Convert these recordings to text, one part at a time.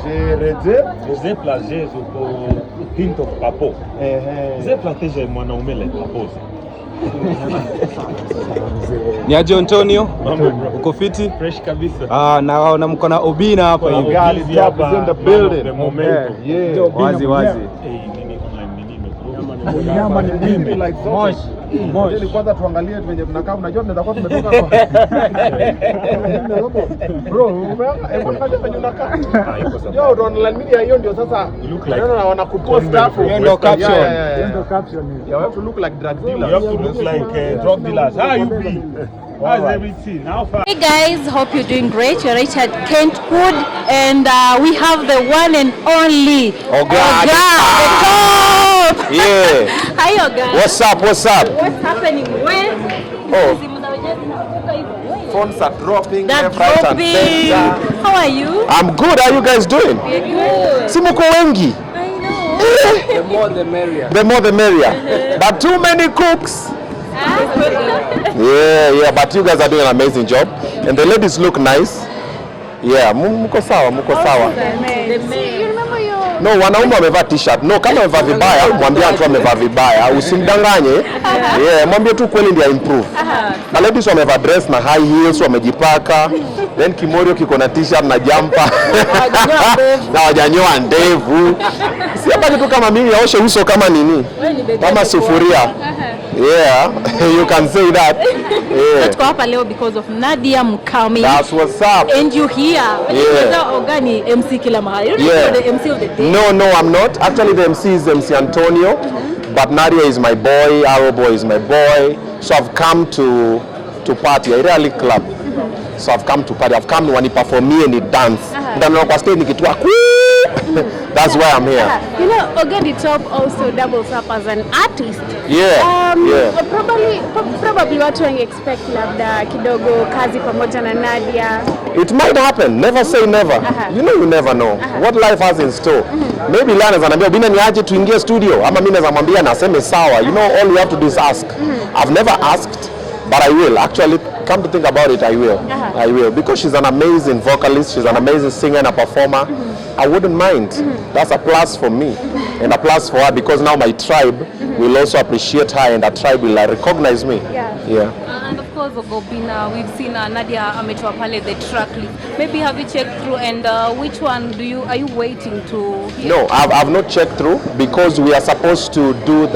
J'ai plagé pour hint of papo. J'ai planté mwanaume le papo. Ni aje Antonio? Uko fiti? Fresh kabisa. Na mko na Obinna hapa hivi. Hapa in the building. Wazi. Nyama ni mingi like so. Moshi. Kwanza tuangalie venye tunakaa, unajua tunaweza kuwa tumetoka kwa. Bro, umeangalia venye unakaa. Yo, online media hiyo ndio sasa. Unaona wanakupost stuff. Ndio caption. Ndio caption. You have to look like drug dealers. You have to look like drug dealers. How you be? How's everything? How far? Hey guys, hope you're doing great. You're right at Kentwood, and we have the one and only Oga the top. Yeah. Hi Oga. What's up? What's happening? Where? Phones are dropping. They're dropping. How are you? I'm good. How you guys doing? We're good. Si mko wengi? I know. The more the merrier. The more the merrier. But too many cooks. Yeah, but you guys are doing an amazing job, and the ladies look nice. Yeah, mko sawa. No, wanaume wamevaa t-shirt. No, kama wamevaa vibaya, mwambie mtu amevaa vibaya, usimdanganye. Yeah, mwambie tu kweli ndio improve. Na ladies wamevaa dress na high heels, wamejipaka. Then kimorio kiko na t-shirt na jumper. Na wajanyoa ndevu. Si hapa kitu kama mimi aoshe uso kama nini? Kama sufuria. Yeah, you can say that. Yeah. Let's go up a little because of Nadia coming. That's what's up. And you here. Yeah. Organi MC kila mahali. Yeah. The MC of the day. No, I'm not. Actually, the MC is MC Antonio, but Nadia is my boy. Arrow Boy is my boy. So I've come to party. I rarely club. So I've come to party. I've come when he perform me and he dance. Then on stage nikitua. That's why I'm here. You know, Oga the Top also doubles up as an artist. Yeah. Probably watu wange expect labda kidogo kazi pamoja na Nadia. It might happen. Never say never. You know, you never know what life has in store. Maybe Lana ananiambia Obinna niaje tuingie studio, ama mimi naweza mwambia na aseme sawa. You know, all you have to do is ask. I've never asked, but I will. Actually, come to think about it, I will. I will, because she's an amazing vocalist, she's an amazing singer and a performer. I wouldn't mind. That's a plus for me and a plus for her, because now my tribe will also appreciate her and her tribe will recognize me. Yeah. And of course, Oga Obinna, we've seen Nadia ametoa pale the track list. Maybe have you checked through, and which one are you waiting to hear? No, I've not checked through, because we are supposed to do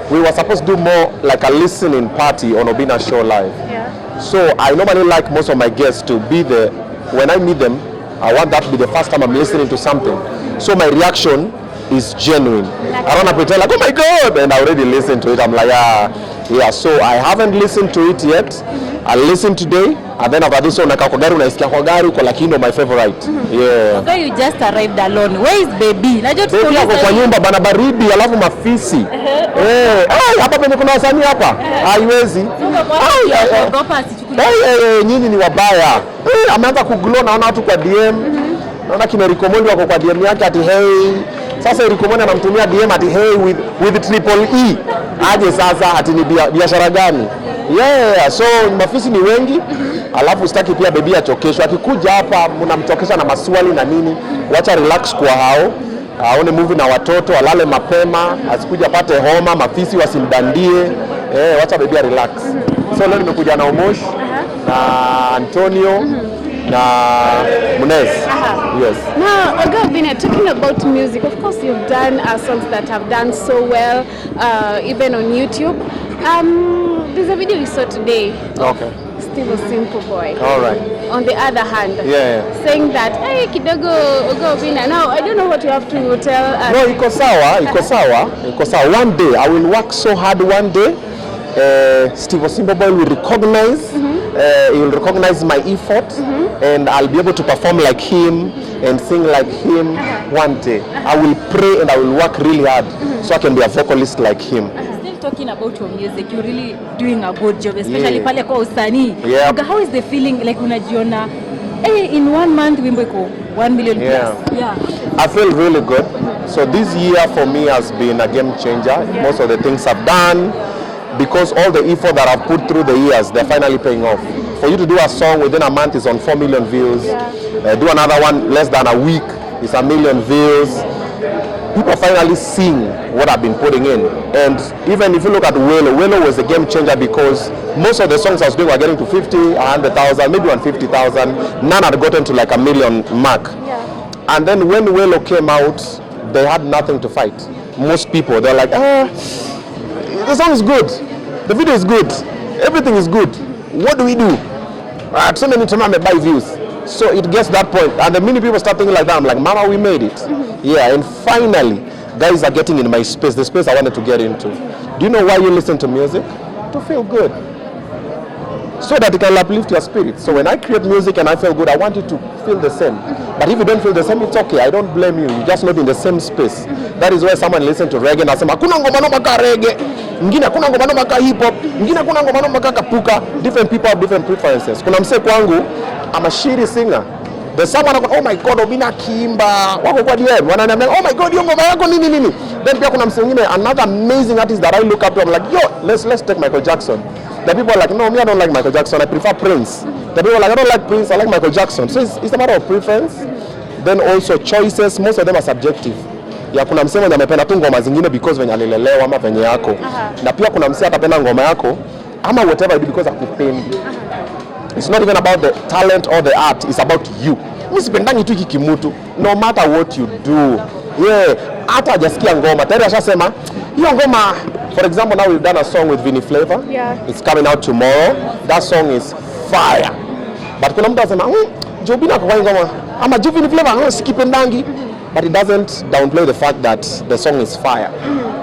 we were supposed to do more like a listening party on Obinna's show live. Yeah. So I normally like most of my guests to be there. When I meet them, I want that to be the first time I'm listening to something. So my reaction is genuine. I don't have to tell like, oh my God, and I already listened to it. I'm like, yeah. So I haven't listened to it yet. I listened today, and then after this one, unaisikia kwa gari uko lakini my favorite. Yeah. Okay, you just arrived alone. Where is baby? Baby yako kwa nyumba bana, baridi alafu mafisi. Hapa penye kuna wasanii hapa. Haiwezi. Nyinyi ni wabaya. Ameanza kuglow, naona watu kwa DM. Naona kina Rikomondi wako kwa DM yake ati hey. Sasa Rikomondi anamtumia DM ati hey with triple E. Aje sasa ati ni biashara gani? Yeah, so mafisi ni wengi. Alafu sitaki pia baby achokeshwe. Akikuja hapa mnamchokesha na maswali na nini. Wacha relax kwa hao. Aone movie na watoto, alale mapema, asikuja pate homa, mafisi wasimdandie. Wacha baby relax. So leo nimekuja na Omosh, na Antonio, na Munez. Yes. Now, Oga Obinna, talking about music, of course you've done songs that have done so well, even on YouTube. There's a video we saw today. Okay. Still a simple boy. All right. On the other hand, saying that, hey, kidogo Oga Obinna. Now, I don't know what you have to tell us. No, iko sawa. One day, I will work so hard one day. Steve Simple Boy will recognize, he will recognize my effort, and I'll be able to perform like him and sing like him one day. I will pray and I will work really hard so I can be a vocalist like him. Talking about your music, you're really doing a good job, especially pale kwa usanii. Yeah. How is the feeling like unajiona in 1 month wimbo iko 1 million plus? Yeah. I feel really good. So this year for me has been a game changer. Most of the things I've done, because all the effort that I've put through the years, they're finally paying off. For you to do a song within a month is on 4 million views. Do another one less than a week, it's 1 million views. People are finally seeing what I've been putting in. And even if you look at Welo was a game changer because most of the songs I was doing were getting to 50, 100,000, maybe 150,000. None had gotten to like 1 million mark. And then when Welo came out, they had nothing to fight. Most people, they're like, the song is good, the video is good, everything is good. What do we do? So many times I buy views. So it gets that point. And the many people start thinking like that. I'm like, Mama, we made it. Yeah, and finally, guys are getting in my space, the space I wanted to get into. Do you know why you listen to music? To feel good. So that it can uplift your spirit. So when I create music and I feel good, I want you to feel the same. But if you don't feel the same, it's okay. I don't blame you. You're just not in the same space. That is why someone listens to reggae and I say, "Hakuna ngoma noma ka reggae. Ngine hakuna ngoma noma ka hip hop. Ngine hakuna ngoma noma ka kapuka." Different people have different preferences. Kuna mse kwangu, I'm a shitty singer. There's someone who, oh my God, Obinna Kimba. Wako kwa DM. Wananiambia, oh my God, ngoma yako nini nini. Then pia kuna mse mwingine, another amazing artist that I look up to. I'm like, yo, let's take Michael Jackson. The people are like, no, me, I don't like Michael Jackson. I prefer Prince. The people are like, I don't like Prince. I like Michael Jackson. So it's a matter of preference. Then also choices. Most of them are subjective. Ya kuna msemo mwenye amependa tu ngoma zingine because venye alilelewa ama venye yako. Na pia kuna msemo atapenda ngoma yako ama whatever you do because akupendi. It's not even about the talent or the art. It's about you. Msipendangi tu kikimutu. No matter what you do. Yeah. Hata hajasikia ngoma. Tayari ashasema hiyo ngoma. For example, now we've done a song with Vinny Flavor. It's coming out tomorrow. That song is fire. But kuna mtu anasema, Obinna kwa ngoma. Ama Vinny Flavor sikipendangi. But it doesn't downplay the fact that the song is fire.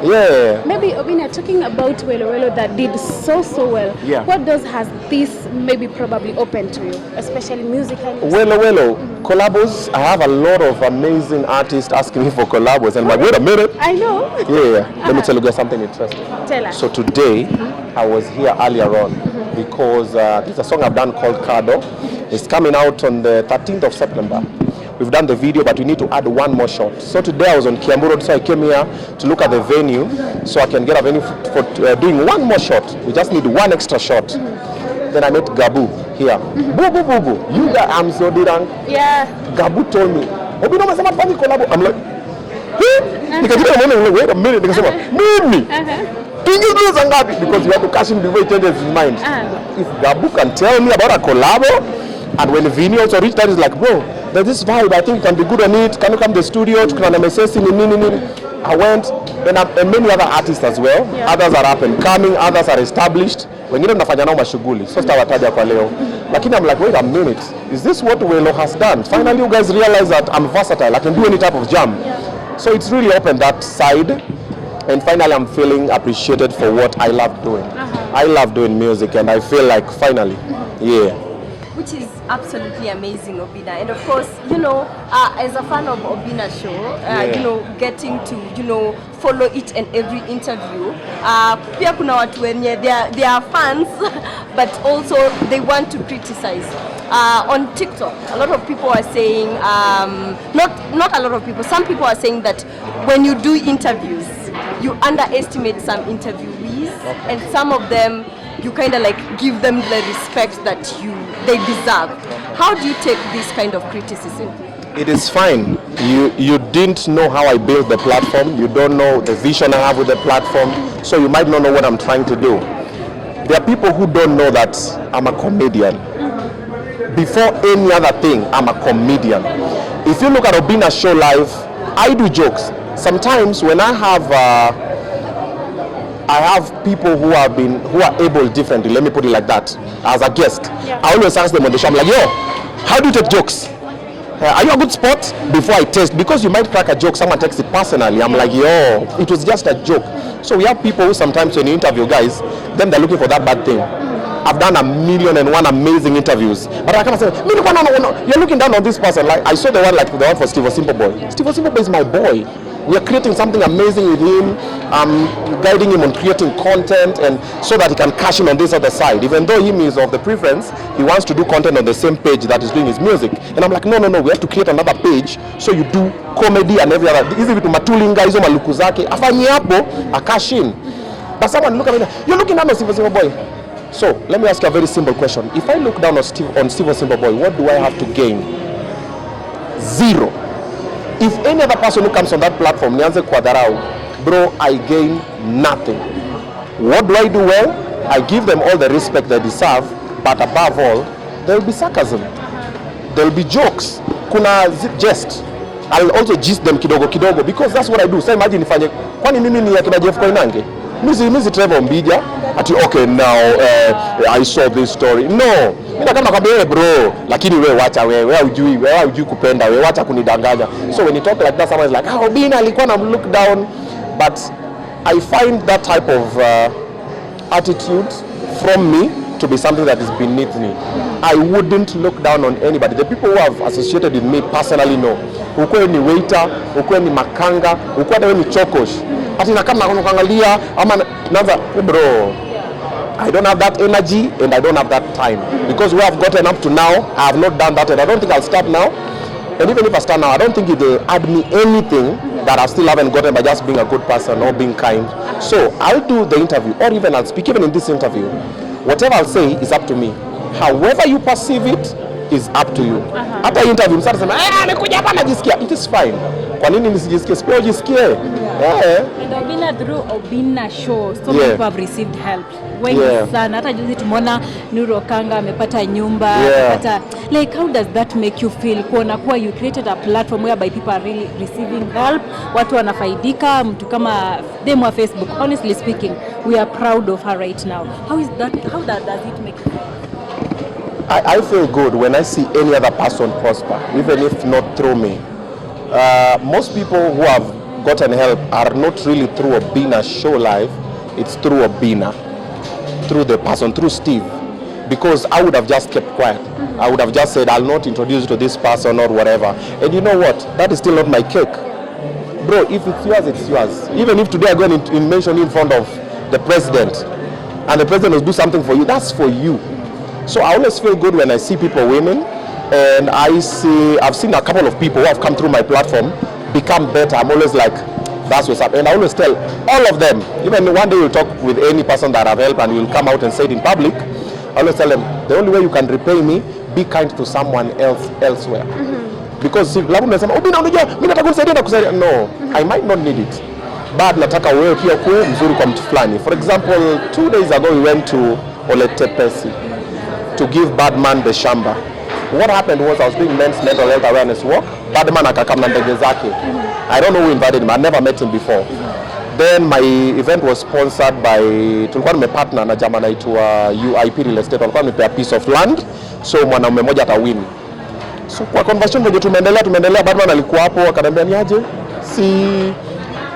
Yeah. Maybe Obinna, talking about Welo that did so well. Yeah. What does has this maybe probably opened to you, especially musically? Welo, collabs. I have a lot of amazing artists asking me for collabs, and I'm like, wait a minute. I know. Yeah. Let me tell you guys something interesting. Tell us. So today, I was here earlier on because there's a song I've done called Cardo. It's coming out on the 13th of September. We've done the video, but we need to add one more shot. So today I was on Kiambu Road, so I came here to look at the venue, so I can get a venue for doing one more shot. We just need one extra shot. Then I met Gabu here. Boo. You guys, I'm so dirang. Yeah. Gabu told me, Obinna umesema tufanye collab. I'm like, nikajua mwana, wait a minute, nikasema, mimi. Tungezuza ngapi? Because you have to cash him before he changes his mind. If Gabu can tell me about a collab, and when Vinny also reached out, he's like, bro, there's this vibe, I think you can be good on it. Can you come to the studio? I went, and many other artists as well. Yeah. Others are up and coming, others are established. Wengine tunafanya nao mashughuli. So sitawataja kwa leo. Lakini I'm like, wait a minute. Is this what Welo has done? Finally you guys realize that I'm versatile. I can do any type of jam. Yeah. So it's really opened that side. And finally I'm feeling appreciated for what I love doing. I love doing music and I feel like finally, yeah. Which is absolutely amazing, Obinna. And of course, you know, as a fan of Obinna show, you know, getting to, you know, follow each and every interview. Pia kuna watu wenye they are fans, but also they want to criticize. On TikTok, a lot of people are saying, not a lot of people, some people are saying that when you do interviews, you underestimate some interviewees, and some of them, you kind of like give them the respect that they deserve. How do you take this kind of criticism? It is fine. You didn't know how I built the platform. You don't know the vision I have with the platform. So you might not know what I'm trying to do. There are people who don't know that I'm a comedian. Before any other thing, I'm a comedian. If you look at Obinna show live, I do jokes. Sometimes when I have people who are able differently, let me put it like that, as a guest. Yeah. I always ask them on the show, I'm like, yo, how do you take jokes? Are you a good sport? Before I test, because you might crack a joke, someone takes it personally. I'm like, yo, it was just a joke. So we have people who sometimes when you interview guys, then they're looking for that bad thing. I've done 1,000,001 amazing interviews, but I can't say, no, you're looking down on this person. Like I saw the one for Steve Simpleboy. Steve Simpleboy is my boy. We're creating something amazing with him. Guiding him on creating content, and so that he can cash in on this other side. Even though him is of the preference, he wants to do content on the same page that is doing his music. And I'm like, no, we have to create another page so you do comedy and every other. Easy to matulinga hizo maluku zake. Afanye hapo, a cash in. But someone look at me, you're looking at me, Steve Boy. So let me ask you a very simple question. If I look down on Steve or Simple Boy, what do I have to gain? Zero. If any other person who comes on that platform, nianze kuwadharau, bro, I gain nothing. What do I do well? I give them all the respect they deserve, but above all, there will be sarcasm. There will be jokes. Kuna jest. I'll also gist them kidogo kidogo because that's what I do. So imagine nifanye, kwani mimi ni akina Jeff Koinange? Mizi Trevor Mbija ati okay now I saw this story. No. Mimi kama kwambia bro, lakini wewe wacha wewe hujui kupenda wewe wacha kunidanganya. So when you talk like that, someone is like, "Ah, Obinna alikuwa na look down." But I find that type of attitude from me to be something that is beneath me. I wouldn't look down on anybody. The people who have associated with me personally know. Ukuwe ni waiter, ukuwe ni makanga, ukuwe hata wewe ni chokosh. Ati na kama unaangalia ama naanza bro. I don't have that energy and I don't have that time because we have gotten up to now. I have not done that and I don't think I'll start now. And even if I start now, I don't think it will add me anything that I still haven't gotten by just being a good person or being kind. So I'll do the interview or even I'll speak even in this interview. Whatever I'll say is up to me. However you perceive it is up to you. Hata interview msasa sema amekuja hapa najisikia, it is fine. Kwa nini nisijisikie? Sio ujisikie. And Obinna through Obinna show so many people have received help. Wengi sana. Hata juzi tumeona Nuru Okanga amepata nyumba, amepata like how does that make you feel? Kuona kuwa you created a platform whereby people are really receiving help, watu wanafaidika, mtu kama Dem Wa Facebook. Honestly speaking, we are proud of her right now. How does it make you feel? I feel good when I see any other person prosper, even if not through me. Most people who have gotten help are not really through Obinna show live, it's through Obinna, through the person, through Steve. Because I would have just kept quiet. I would have just said, I'll not introduce you to this person or whatever. And you know what? That is still not my cake. Bro, if it's yours, it's yours. Even if today I go and mention in front of the president, and the president will do something for you, that's for you. So I always feel good when I see people winning, and I've seen a couple of people who have come through my platform become better. I'm always like, that's what's up. And I always tell all of them, even one day we'll talk with any person that I've helped and we'll come out and say it in public, I always tell them, the only way you can repay me, be kind to someone else elsewhere. Because if no, I might not need it. But nataka wewe pia kuwe mzuri kwa mtu fulani. For example, 2 days ago we went to Oletepesi to give Badman the shamba. What happened was I was doing men's mental health awareness work. Badman akakam na ndege zake. I don't know who invited him. I never met him before. Then my event was sponsored by, tulikuwa nimepartner na jamaa anaitwa UIP Real Estate. Walikuwa wamepea piece of land. So mwanaume mmoja atawin. So kwa conversation venye tumeendelea Badman alikuwa hapo akaniambia niaje?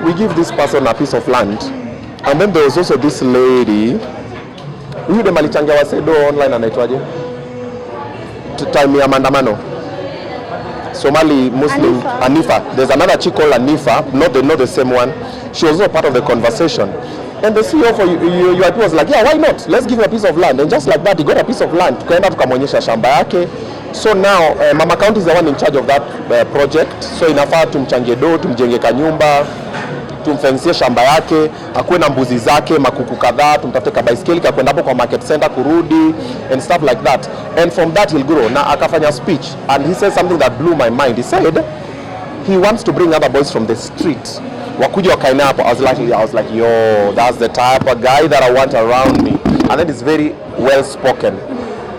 We give this person a piece of land. And then there was also this lady. Huyu dem alichangia wasedo online anaitwaje? Time ya maandamano. Somali Muslim Anifa. There's another chick called Anifa, not the same one. She was also part of the conversation. And the CEO for UIP was like, yeah, why not? Let's give him a piece of land. And just like that, he got a piece of land. Tukaenda tukamonyesha shamba yake. So now Mama County is the one in charge of that project. So inafaa tumchangie do, tumjenge kanyumba, tumfensie shamba yake, akuwe na mbuzi zake, makuku kadhaa, tumtafute ka baiskeli kakwenda hapo kwa market center kurudi and stuff like that. And from that he'll grow. Na akafanya speech and he said something that blew my mind. He said he wants to bring other boys from the street. Wakuja wakaina hapo. I was like, yo, that's the type of guy that I want around me. And that is very well spoken.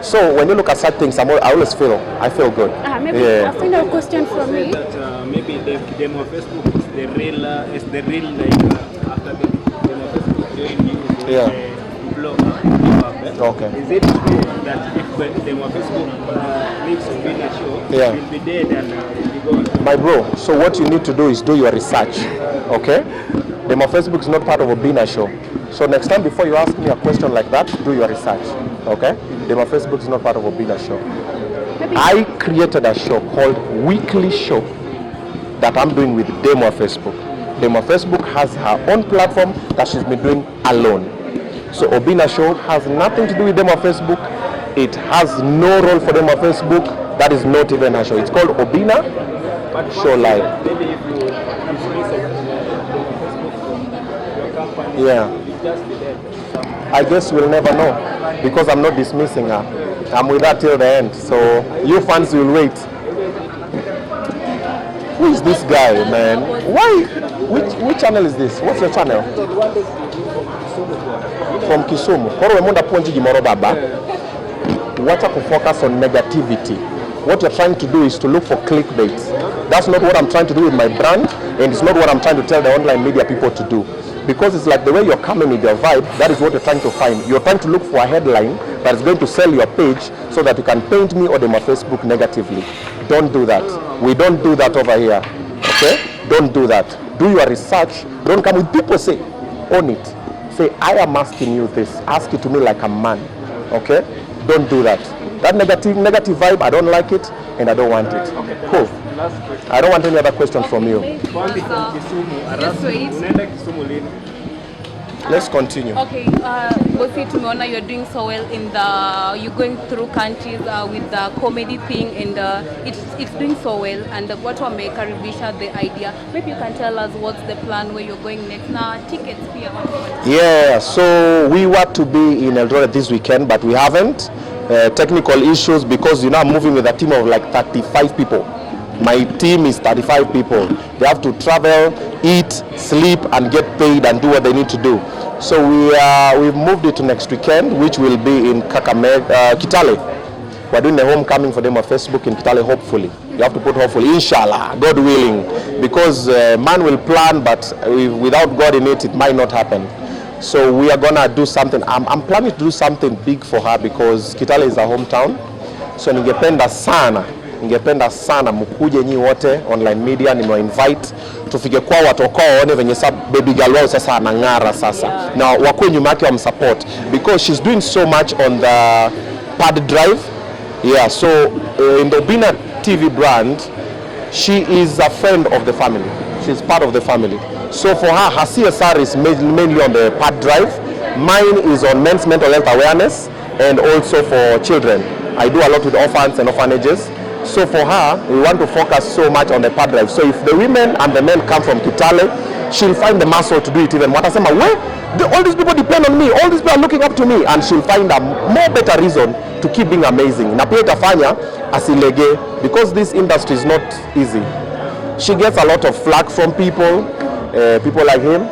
So when you look at such things, I feel good. Maybe a final question from me. That, maybe the Dem Wa Facebook is the real like after the Dem Wa Facebook joined you blogger. Okay. Is it true that if Dem Wa Facebook leaves Obinna show, will be dead and will be gone? My bro, so what you need to do is do your research. Okay? Dem Wa Facebook is not part of Obinna show. So next time before you ask me a question like that, do your research. Okay? Dem Wa Facebook is not part of Obinna show. I created a show called Weekly Show that I'm doing with Dem Wa Facebook. Dem Wa Facebook has her own platform that she's been doing alone. So Obinna show has nothing to do with Dem Wa Facebook. It has no role for Dem Wa Facebook. That is not even her show. It's called Obinna Show Live. Maybe if you dismiss Dem Wa Facebook from your company, yeah. it just be dead. I guess we'll never know because I'm not dismissing her. I'm with her till the end. So you fans will wait. Who is this guy, man? Why? Which channel is this? What's your channel? From Kisumu. Koro wemunda ponji gimoro baba. Wacha focus on negativity. What you're trying to do is to look for clickbait. That's not what I'm trying to do with my brand, and it's not what I'm trying to tell the online media people to do. Because it's like the way you're coming with your vibe, that is what you're trying to find. You're trying to look for a headline that is going to sell your page so that you can paint me or them on Facebook negatively. Don't do that. We don't do that over here. Okay? Don't do that. Do your research. Don't come with people say, own it. Say, I am asking you this. Ask it to me like a man. Okay? Don't do that. That negative vibe, I don't like it and I don't want it. Okay, cool. I don't want any other question from you. Let's continue. Okay, Bosi, tumeona you're doing so well in the, you're going through countries with the comedy thing, and it's doing so well, and what wamekaribisha the idea. Maybe you can tell us what's the plan, where you're going next. Now, tickets here. Yeah, so we were to be in Eldoret this weekend, but we haven't. Technical issues, because I'm moving with a team of like 35 people. My team is 35 people. They have to travel, eat, sleep, and get paid and do what they need to do. So we've moved it to next weekend, which will be in Kitale. We're doing the homecoming for them on Facebook in Kitale, hopefully. You have to put hopefully, inshallah, God willing. Because man will plan, but without God in it, it might not happen. So we are gonna do something. I'm planning to do something big for her because Kitale is her hometown. So ningependa sana mkuje nyi wote online media, invite tufike kwa watu kwa waone venye baby girl wao sasa anang'ara sasa. Na wakwe nyuma yake wamsupport because she's doing so much on the pad drive. Yeah, so in the Obinna TV brand, she is a friend of the family. She's part of the family. So for her CSR is mainly on the pad drive. Mine is on men's mental health awareness and also for children. I do a lot with orphans and orphanages. So for her, we want to focus so much on the pad drive. So if the women and the men come from Kitale, she'll find the muscle to do it even. Watasema, all these people depend on me, all these people are looking up to me, and she'll find a more better reason to keep being amazing. Na pia itafanya asilege, because this industry is not easy. She gets a lot of flack from people like him.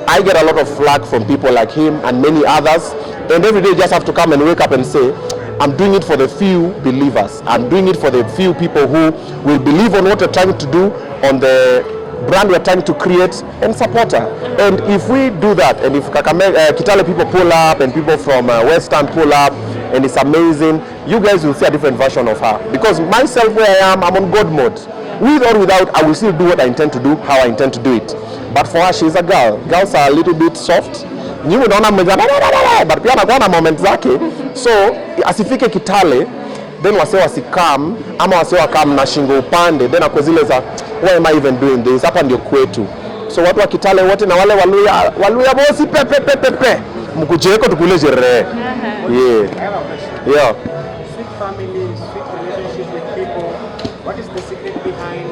I get a lot of flack from people like him and many others. And every day you just have to come and wake up and say, I'm doing it for the few believers. I'm doing it for the few people who will believe on what you're trying to do, on the brand we're trying to create, and support her. And if we do that, and if Kitale people pull up and people from Western pull up, and it's amazing, you guys will see a different version of her. Because myself, where I am, I'm on God mode. With or without, I will still do what I intend to do, how I intend to do it. But for her, she's a girl. Girls are a little bit soft. Nyiwe naona mmoja but pia anakuwa na moment zake. So asifike Kitale, then wase wasikam ama wase wakam na shingo upande, then akwe zile za why am I even doing this? Hapa ndio kwetu. So watu wa Kitale wote na wale waluya bosi pepe mkujeko tukule sherehe. Yeah. Yeah. Sweet family, sweet relationship with people. What is the secret behind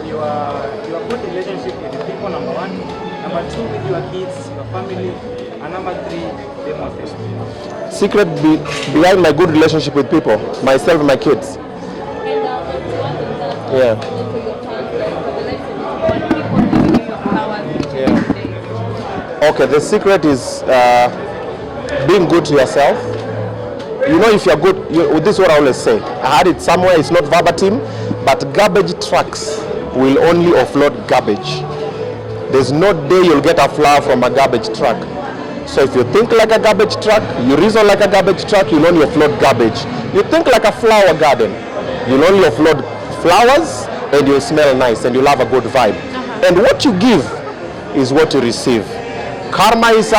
your good relationship with the people, number one? Number two, with your kids, your family, and number three, Dem Wa Facebook. Secret behind my good relationship with people, myself and my kids. Yeah. Okay, the secret is being good to yourself. If you're good, this is what I always say. I had it somewhere, it's not verbatim, but garbage trucks will only offload garbage. There's no day you'll get a flower from a garbage truck. So if you think like a garbage truck, you reason like a garbage truck, you'll only offload garbage. You think like a flower garden, you'll only offload flowers, and you'll smell nice, and you'll have a good vibe. And what you give is what you receive. Karma is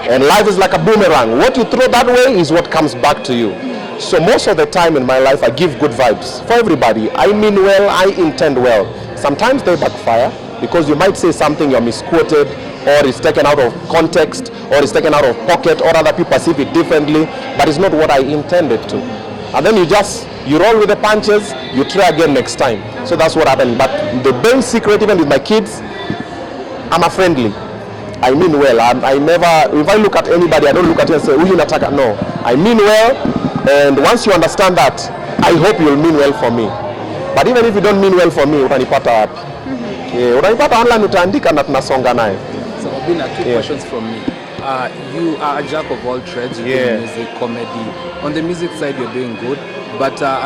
and life is like a boomerang. What you throw that way is what comes back to you. So most of the time in my life, I give good vibes for everybody. I mean well, I intend well. Sometimes they backfire because you might say something you're misquoted, or it's taken out of context, or it's taken out of pocket, or other people perceive it differently, but it's not what I intended to. And then you roll with the punches, you try again next time. So that's what happened. But the main secret, even with my kids, I'm a friendly. I mean well. I never, if I look at anybody, I don't look at you and say, "Huyu nataka." No, I mean well, and once you understand that, I hope you'll mean well for me. But even if you don't mean well for me, utanipata wapi? Utanipata online, utaandika na tunasonga naye. So Obinna, two questions from me. You are a jack of all trades. You do music, comedy. On the music side, you're doing good, but at